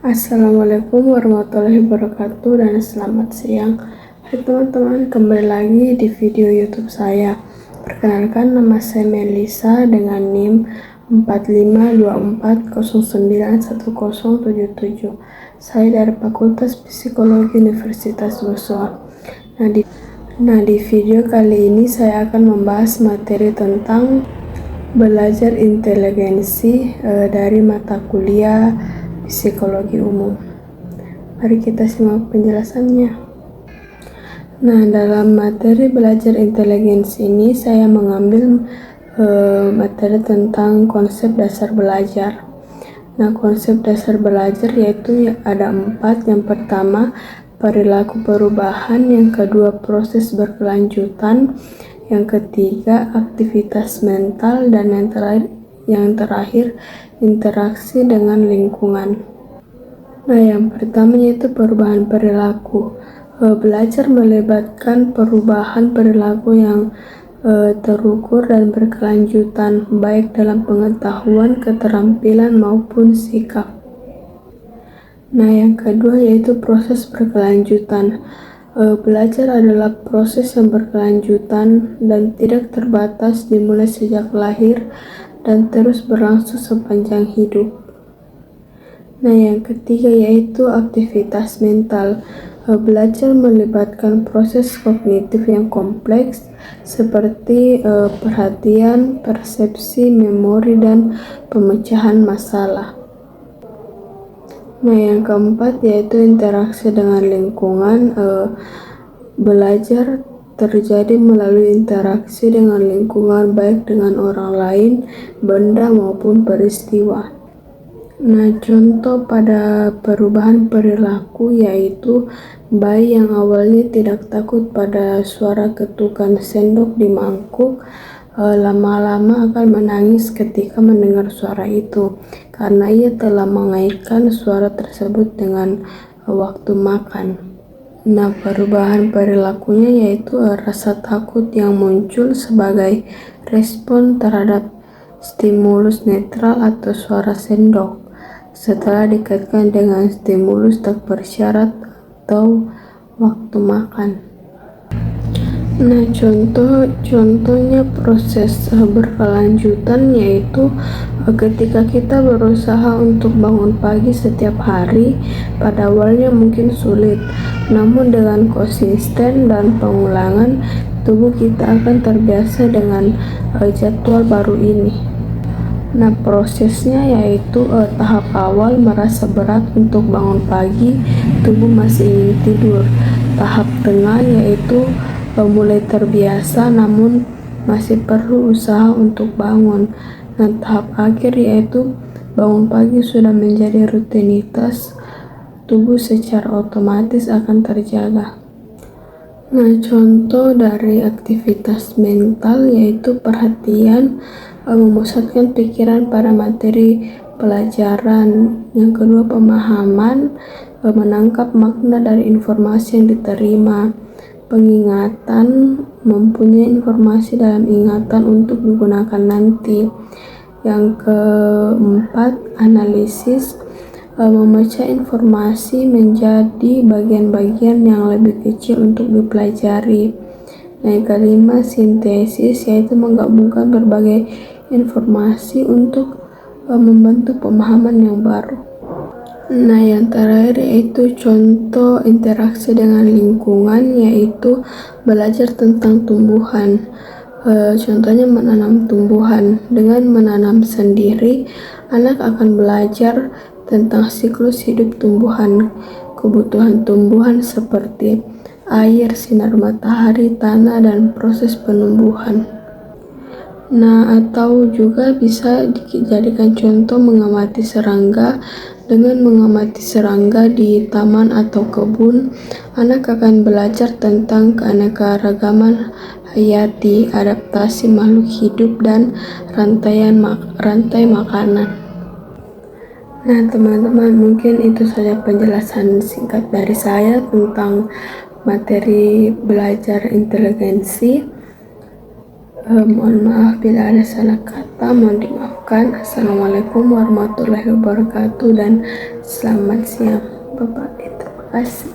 Assalamualaikum warahmatullahi wabarakatuh dan selamat siang. Hai teman-teman, kembali lagi di video YouTube saya. Perkenalkan, nama saya Melisa dengan NIM 4524091077. Saya dari Fakultas Psikologi Universitas Gosok. Nah, di video kali ini saya akan membahas materi tentang belajar inteligensi dari mata kuliah psikologi umum. Mari kita simak penjelasannya. Nah, dalam materi belajar inteligensi ini saya mengambil materi tentang konsep dasar belajar. Nah, konsep dasar belajar yaitu ada 4. Yang pertama, perilaku perubahan. Yang kedua, proses berkelanjutan. Yang ketiga, aktivitas mental. Dan yang terakhir, interaksi dengan lingkungan. Nah, yang pertama yaitu perubahan perilaku. Belajar melibatkan perubahan perilaku yang terukur dan berkelanjutan, baik dalam pengetahuan, keterampilan, maupun sikap. Nah, yang kedua yaitu proses berkelanjutan. Belajar adalah proses yang berkelanjutan dan tidak terbatas, dimulai sejak lahir dan terus berlangsung sepanjang hidup. Nah, yang ketiga yaitu aktivitas mental. Belajar melibatkan proses kognitif yang kompleks seperti perhatian, persepsi, memori, dan pemecahan masalah. Nah, yang keempat yaitu interaksi dengan lingkungan. Belajar terjadi melalui interaksi dengan lingkungan, baik dengan orang lain, benda, maupun peristiwa. Nah, contoh pada perubahan perilaku yaitu bayi yang awalnya tidak takut pada suara ketukan sendok di mangkuk, lama-lama akan menangis ketika mendengar suara itu, karena ia telah mengaitkan suara tersebut dengan waktu makan. Nah, perubahan perilakunya yaitu rasa takut yang muncul sebagai respon terhadap stimulus netral atau suara sendok, setelah dikaitkan dengan stimulus tak bersyarat atau waktu makan. Nah, contohnya proses berkelanjutan yaitu ketika kita berusaha untuk bangun pagi setiap hari. Pada awalnya mungkin sulit, namun dengan konsisten dan pengulangan, tubuh kita akan terbiasa dengan jadwal baru ini. Nah, prosesnya yaitu tahap awal merasa berat untuk bangun pagi, tubuh masih ingin tidur. Tahap tengah yaitu mulai terbiasa namun masih perlu usaha untuk bangun. Nah, tahap akhir yaitu bangun pagi sudah menjadi rutinitas, tubuh secara otomatis akan terjaga. Nah, contoh dari aktivitas mental yaitu perhatian, memusatkan pikiran pada materi pelajaran. Yang kedua, pemahaman, menangkap makna dari informasi yang diterima. Pengingatan, mempunyai informasi dalam ingatan untuk digunakan nanti. Yang keempat, analisis, memecah informasi menjadi bagian-bagian yang lebih kecil untuk dipelajari. Yang kelima, sintesis, yaitu menggabungkan berbagai informasi untuk membentuk pemahaman yang baru. Nah, yang terakhir yaitu contoh interaksi dengan lingkungan, yaitu belajar tentang tumbuhan. Contohnya menanam tumbuhan. Dengan menanam sendiri, anak akan belajar tentang siklus hidup tumbuhan, kebutuhan tumbuhan seperti air, sinar matahari, tanah, dan proses penumbuhan. Nah, atau juga bisa dijadikan contoh mengamati serangga. Dengan mengamati serangga di taman atau kebun, anak akan belajar tentang keanekaragaman hayati, adaptasi makhluk hidup, dan rantai makanan. Nah, teman-teman, mungkin itu saja penjelasan singkat dari saya tentang materi belajar inteligensi. Mohon maaf bila ada salah kata, mohon dimaafkan. ucapkan Assalamualaikum warahmatullahi wabarakatuh dan selamat siang. Bapak, terima kasih.